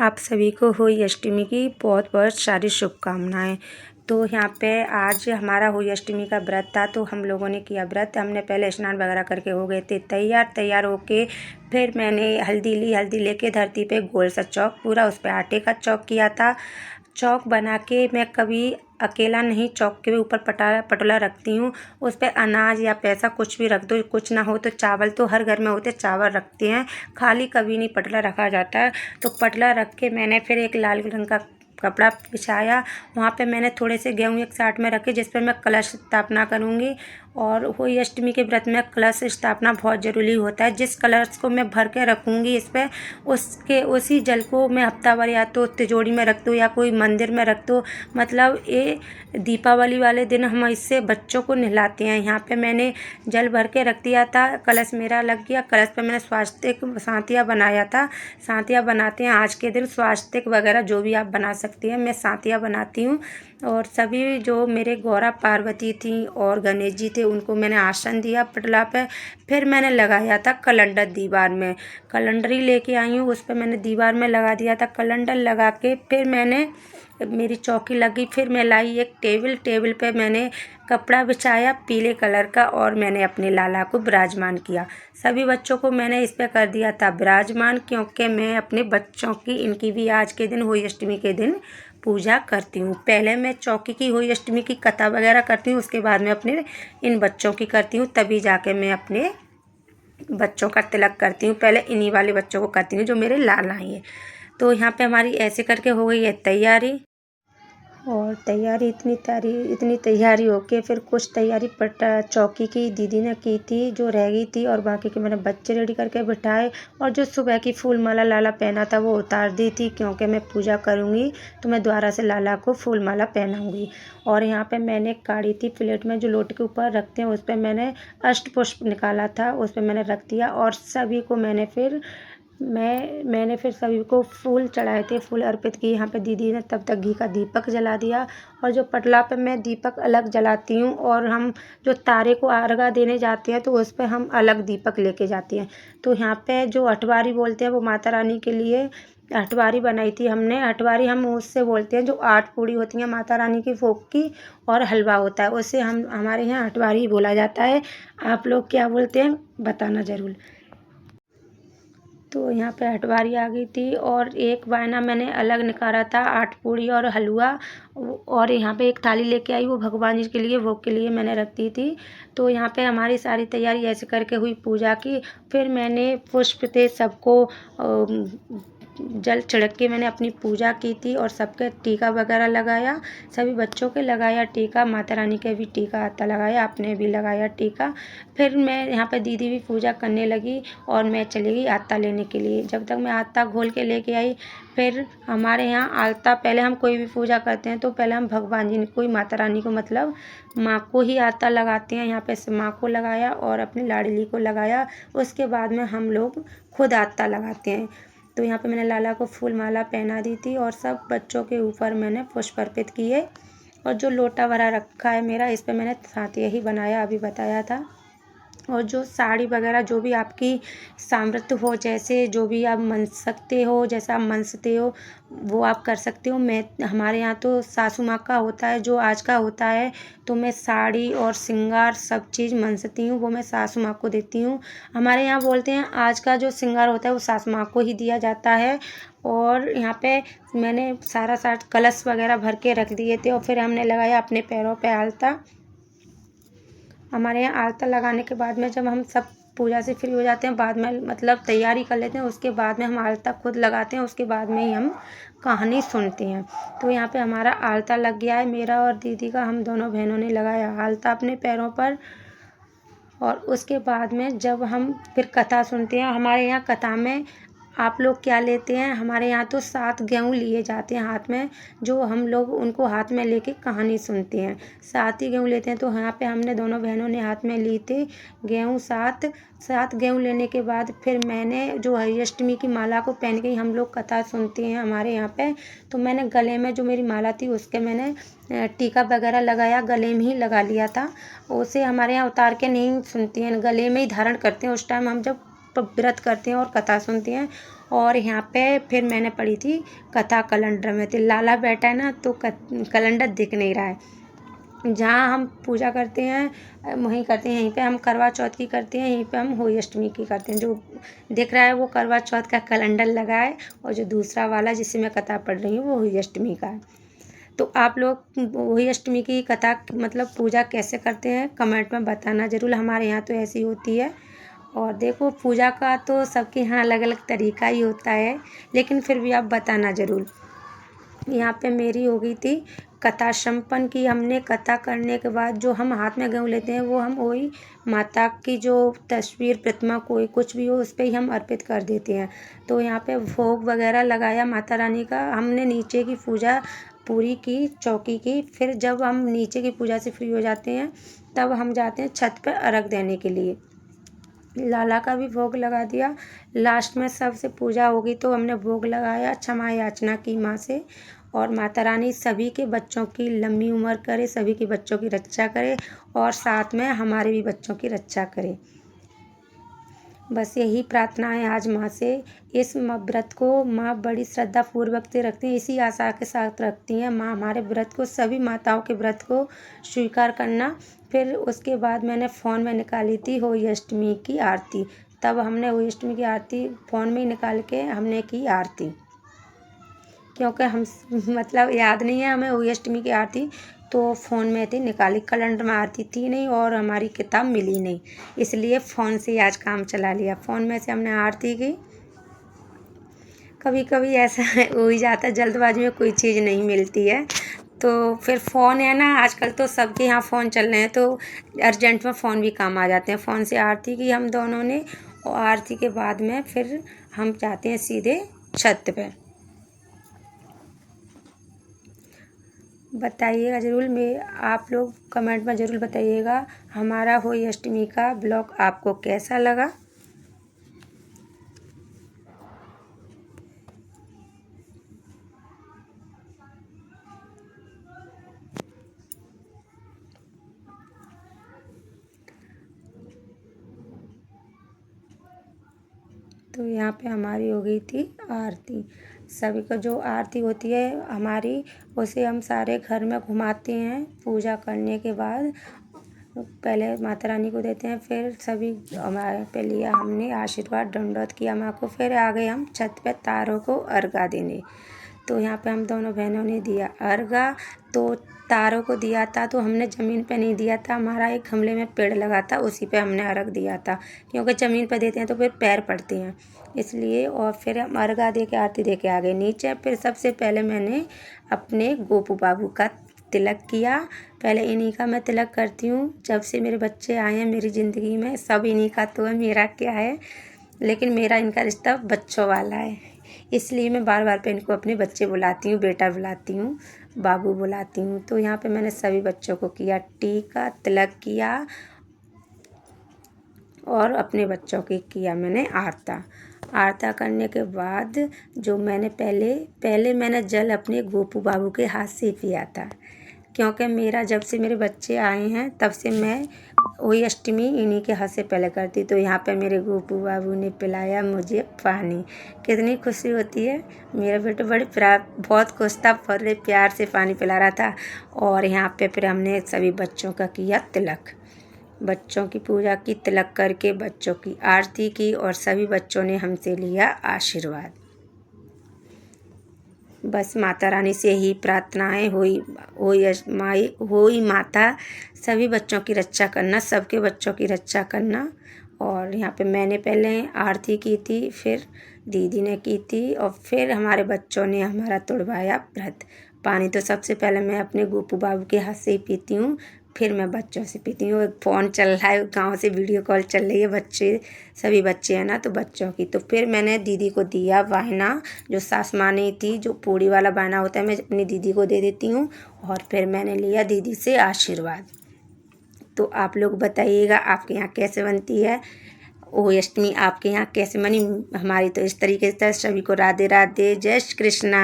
आप सभी को होली अष्टमी की बहुत बहुत सारी शुभकामनाएं। तो यहाँ पे आज हमारा होली अष्टमी का व्रत था, तो हम लोगों ने किया व्रत। हमने पहले स्नान वगैरह करके हो गए थे तैयार होके फिर मैंने हल्दी लेके धरती पे गोल सा चौक, पूरा उस पर आटे का चौक किया था। चौक बना के मैं कभी अकेला नहीं, चौक के ऊपर पटोला रखती हूँ। उस पर अनाज या पैसा कुछ भी रख दो, कुछ ना हो तो चावल, तो हर घर में होते चावल रखते हैं, खाली कभी नहीं पटला रखा जाता है। तो पटला रख के मैंने फिर एक लाल रंग का कपड़ा बिछाया। वहाँ पे मैंने थोड़े से गेहूँ एक साइड में रखे जिस पर मैं कलश स्थापना करूँगी। और होली अष्टमी के व्रत में कलश स्थापना बहुत ज़रूरी होता है। जिस कलश को मैं भर के रखूँगी इस पर, उसी जल को मैं हफ्ता भर या तो तिजोरी में रख दूँ या कोई मंदिर में रख दूँ। मतलब ये दीपावली वाले दिन हम इससे बच्चों को नहलाते हैं। यहाँ पे मैंने जल भर के रख दिया था, कलश मेरा लग गया। कलश पे मैंने स्वास्तिक सांतिया बनाया था। सांतिया बनाते हैं आज के दिन, स्वास्तिक वगैरह जो भी आप बना सकती हैं, मैं सांतिया बनाती हूँ। और सभी जो मेरे गौरा पार्वती थी और गणेश जी थे उनको मैंने आसन दिया पटला पे। फिर मैंने लगाया था कैलेंडर दीवार में, कैलेंडर ही लेके आई हूँ, उस पर मैंने दीवार में लगा दिया था कैलेंडर लगा के। फिर मैंने मेरी चौकी लगी, फिर मैं लाई एक टेबल पे मैंने कपड़ा बिछाया पीले कलर का और मैंने अपने लाला को विराजमान किया। सभी बच्चों को मैंने इस पे कर दिया था विराजमान, क्योंकि मैं अपने बच्चों की, इनकी भी आज के दिन होली अष्टमी के दिन पूजा करती हूँ। पहले मैं चौकी की होली अष्टमी की कथा वगैरह करती हूँ, उसके बाद में अपने इन बच्चों की करती हूँ, तभी जाके मैं अपने बच्चों का तिलक करती हूँ। पहले इन्हीं वाले बच्चों को करती हूँ जो मेरे लाला हैं। तो यहाँ पे हमारी ऐसे करके हो गई है तैयारी। और तैयारी इतनी तैयारी होके फिर कुछ तैयारी चौकी की दीदी ने की थी जो रह गई थी, और बाकी के मैंने बच्चे रेडी करके बिठाए। और जो सुबह की फूल माला लाला पहना था वो उतार दी थी, क्योंकि मैं पूजा करूँगी तो मैं दोबारा से लाला को फूल माला पहनाऊँगी। और यहाँ पे मैंने काढ़ी थी प्लेट में जो लोटे के ऊपर रखते हैं, उस पर मैंने अष्टपुष्प निकाला था, उस पर मैंने रख दिया। और सभी को मैंने फिर सभी को फूल चढ़ाए थे, फूल अर्पित किए। यहाँ पे दीदी ने तब तक घी का दीपक जला दिया। और जो पटला पे मैं दीपक अलग जलाती हूँ, और हम जो तारे को अर्घा देने जाते हैं तो उस पर हम अलग दीपक लेके जाते हैं। तो यहाँ पे जो अठवारी बोलते हैं वो माता रानी के लिए अठवारी बनाई थी हमने। अठवारी हम उससे बोलते हैं जो 8 पूड़ी होती हैं माता रानी की भोग की, और हलवा होता है, उससे हमारे यहाँ अठवारी बोला जाता है। आप लोग क्या बोलते हैं बताना ज़रूर। तो यहाँ पे अठवारी आ गई थी, और एक वायना मैंने अलग निकाला था 8 पूड़ी और हलवा। और यहाँ पे एक थाली लेके आई, वो भगवान जी के लिए, भोग के लिए मैंने रख दी थी। तो यहाँ पे हमारी सारी तैयारी ऐसे करके हुई पूजा की। फिर मैंने पुष्प से सबको जल छिड़क के मैंने अपनी पूजा की थी, और सबके टीका वगैरह लगाया, सभी बच्चों के लगाया टीका, माता रानी के भी टीका आता लगाया, अपने भी लगाया टीका। फिर मैं यहाँ पे दीदी भी पूजा करने लगी, और मैं चली गई आता लेने के लिए। जब तक मैं आता घोल के लेके आई, फिर हमारे यहाँ आता, पहले हम कोई भी पूजा करते हैं तो पहले हम भगवान जी को ही, माता रानी को मतलब माँ को ही आता लगाते हैं। यहाँ पे माँ को लगाया और अपनी लाडली को लगाया, उसके बाद में हम लोग खुद आता लगाते हैं। तो यहाँ पे मैंने लाला को फूल माला पहना दी थी, और सब बच्चों के ऊपर मैंने पुष्प अर्पित किए। और जो लोटा भरा रखा है मेरा, इस पर मैंने सांतिया ही बनाया, अभी बताया था। और जो साड़ी वगैरह जो भी आपकी सामर्थ्य हो, जैसे जो भी आप मन सकते हो, जैसा आप मनसते हो वो आप कर सकते हो। हमारे यहाँ तो सासू माँ का होता है जो आज का होता है, तो मैं साड़ी और श्रृंगार सब चीज़ मनसती हूँ, वो मैं सासू माँ को देती हूँ। हमारे यहाँ बोलते हैं आज का जो श्रृंगार होता है वो सासू माँ को ही दिया जाता है। और यहाँ पे मैंने सारा कलश वगैरह भर के रख दिए थे, और फिर हमने लगाया अपने पैरों पे आलता। हमारे यहाँ आलता लगाने के बाद में जब हम सब पूजा से फ्री हो जाते हैं, बाद में मतलब तैयारी कर लेते हैं, उसके बाद में हम आलता खुद लगाते हैं, उसके बाद में ही हम कहानी सुनते हैं। तो यहाँ पे हमारा आलता लग गया है, मेरा और दीदी का, हम दोनों बहनों ने लगाया आलता अपने पैरों पर। और उसके बाद में जब हम फिर कथा सुनते हैं, हमारे यहाँ कथा में आप लोग क्या लेते हैं, हमारे यहाँ तो 7 गेहूँ लिए जाते हैं हाथ में, जो हम लोग उनको हाथ में लेके कहानी सुनते हैं। 7 ही गेहूँ लेते हैं। तो यहाँ पे हमने दोनों बहनों ने हाथ में ली थी गेहूँ 7 गेहूँ लेने के बाद फिर मैंने जो हरी अष्टमी की माला को पहन के ही हम लोग कथा सुनते हैं हमारे यहाँ पे। तो मैंने गले में जो मेरी माला थी उसके मैंने टीका वगैरह लगाया, गले में ही लगा लिया था। उसे हमारे यहाँ उतार के नहीं सुनती हैं, गले में ही धारण करते हैं। उस टाइम हम जब व्रत करते हैं और कथा सुनते हैं। और यहाँ पे फिर मैंने पढ़ी थी कथा कैलेंडर में, तो लाला बैठा है ना, तो कैलेंडर दिख नहीं रहा है। जहाँ हम पूजा करते हैं वहीं करते हैं, यहीं पे हम करवा चौथ की करते हैं, यहीं पे हम होली अष्टमी की करते हैं। जो दिख रहा है वो करवा चौथ का कैलेंडर लगा है, और जो दूसरा वाला जिससे मैं कथा पढ़ रही हूँ वो होली अष्टमी का है। तो आप लोग होली अष्टमी की कथा मतलब पूजा कैसे करते हैं कमेंट में बताना ज़रूर। हमारे यहाँ तो ऐसी होती है। और देखो पूजा का तो सबके यहाँ अलग अलग तरीका ही होता है, लेकिन फिर भी आप बताना ज़रूर। यहाँ पे मेरी हो गई थी कथा संपन्न की। हमने कथा करने के बाद जो हम हाथ में गेहूँ लेते हैं वो हम वही माता की जो तस्वीर प्रतिमा कोई कुछ भी हो उस पर ही हम अर्पित कर देते हैं। तो यहाँ पे भोग वगैरह लगाया माता रानी का। हमने नीचे की पूजा पूरी की, चौकी की। फिर जब हम नीचे की पूजा से फ्री हो जाते हैं तब हम जाते हैं छत पर अर्घ देने के लिए। लाला का भी भोग लगा दिया। लास्ट में सबसे पूजा होगी तो हमने भोग लगाया, क्षमा याचना की माँ से। और माता रानी सभी के बच्चों की लंबी उम्र करे, सभी के बच्चों की रक्षा करे, और साथ में हमारे भी बच्चों की रक्षा करे। बस यही प्रार्थना है आज माँ से। इस व्रत को माँ बड़ी श्रद्धा पूर्वक से रखती हैं, इसी आशा के साथ रखती हैं माँ हमारे व्रत को, सभी माताओं के व्रत को स्वीकार करना। फिर उसके बाद मैंने फ़ोन में निकाली थी होली अष्टमी की आरती। तब हमने होली अष्टमी की आरती फ़ोन में ही निकाल के हमने की आरती, क्योंकि हम मतलब याद नहीं है हमें होली अष्टमी की आरती, तो फ़ोन में थी निकाली। कैलेंडर में आरती थी नहीं और हमारी किताब मिली नहीं, इसलिए फ़ोन से ही आज काम चला लिया। फ़ोन में से हमने आरती की। कभी कभी ऐसा हो ही जाता है, जल्दबाजी में कोई चीज़ नहीं मिलती है, तो फिर फ़ोन है ना, आजकल तो सबके यहाँ फ़ोन चल रहे हैं, तो अर्जेंट में फ़ोन भी काम आ जाते हैं। फ़ोन से आरती की हम दोनों ने, और आरती के बाद में फिर हम जाते हैं सीधे छत पे। बताइएगा ज़रूर, आप लोग कमेंट में ज़रूर बताइएगा हमारा होली अष्टमी का ब्लॉग आपको कैसा लगा। तो यहाँ पे हमारी हो गई थी आरती। सभी को जो आरती होती है हमारी, उसे हम सारे घर में घुमाते हैं। पूजा करने के बाद पहले माता रानी को देते हैं, फिर सभी हमारे पे लिया हमने आशीर्वाद, दंडवत किया माँ को। फिर आ गए हम छत पे तारों को अर्घा देने। तो यहाँ पे हम दोनों बहनों ने दिया अर्घा। तो तारों को दिया था तो हमने ज़मीन पे नहीं दिया था, हमारा एक गमले में पेड़ लगा था उसी पे हमने अर्घ दिया था, क्योंकि ज़मीन पे देते हैं तो फिर पैर पड़ते हैं इसलिए। और फिर हम अर्घा दे के आरती दे के आ गए नीचे। फिर सबसे पहले मैंने अपने गोपू बाबू का तिलक किया। पहले इन्हीं का मैं तिलक करती हूँ, जब से मेरे बच्चे आए हैं मेरी ज़िंदगी में सब इन्हीं का तो है, मेरा क्या है। लेकिन मेरा इनका रिश्ता बच्चों वाला है, इसलिए मैं बार बार पे इनको अपने बच्चे बुलाती हूँ, बेटा बुलाती हूँ, बाबू बुलाती हूँ। तो यहाँ पे मैंने सभी बच्चों को किया टीका, तिलक किया, और अपने बच्चों की किया मैंने आरता। आरता करने के बाद जो मैंने पहले मैंने जल अपने गोपू बाबू के हाथ से पिया था, क्योंकि मेरा जब से मेरे बच्चे आए हैं तब से मैं वही अष्टमी इन्हीं के हाथ से पहले करती। तो यहाँ पे मेरे गोपू बाबू ने पिलाया मुझे पानी, कितनी खुशी होती है। मेरा बेटा बड़े बहुत खुश था, बड़े प्यार से पानी पिला रहा था। और यहाँ पे फिर हमने सभी बच्चों का किया तिलक, बच्चों की पूजा की, तिलक करके बच्चों की आरती की, और सभी बच्चों ने हमसे लिया आशीर्वाद। बस माता रानी से ही प्रार्थनाएं होई माता सभी बच्चों की रक्षा करना, सबके बच्चों की रक्षा करना। और यहाँ पे मैंने पहले आरती की थी, फिर दीदी ने की थी, और फिर हमारे बच्चों ने हमारा तोड़वाया व्रत। पानी तो सबसे पहले मैं अपने गोपू बाबू के हाथ से ही पीती हूँ, फिर मैं बच्चों से पीती हूँ। एक फ़ोन चल रहा है, गांव से वीडियो कॉल चल रही है, बच्चे सभी बच्चे हैं ना, तो बच्चों की। तो फिर मैंने दीदी को दिया वायना, जो सास माँ ने थी, जो पूड़ी वाला वायना होता है मैं अपनी दीदी को दे देती हूँ। और फिर मैंने लिया दीदी से आशीर्वाद। तो आप लोग बताइएगा आपके यहाँ कैसे बनती है होली अष्टमी, आपके यहाँ कैसे बनी। हमारी तो इस तरीके से। सभी को राधे राधे, जय श्री कृष्णा।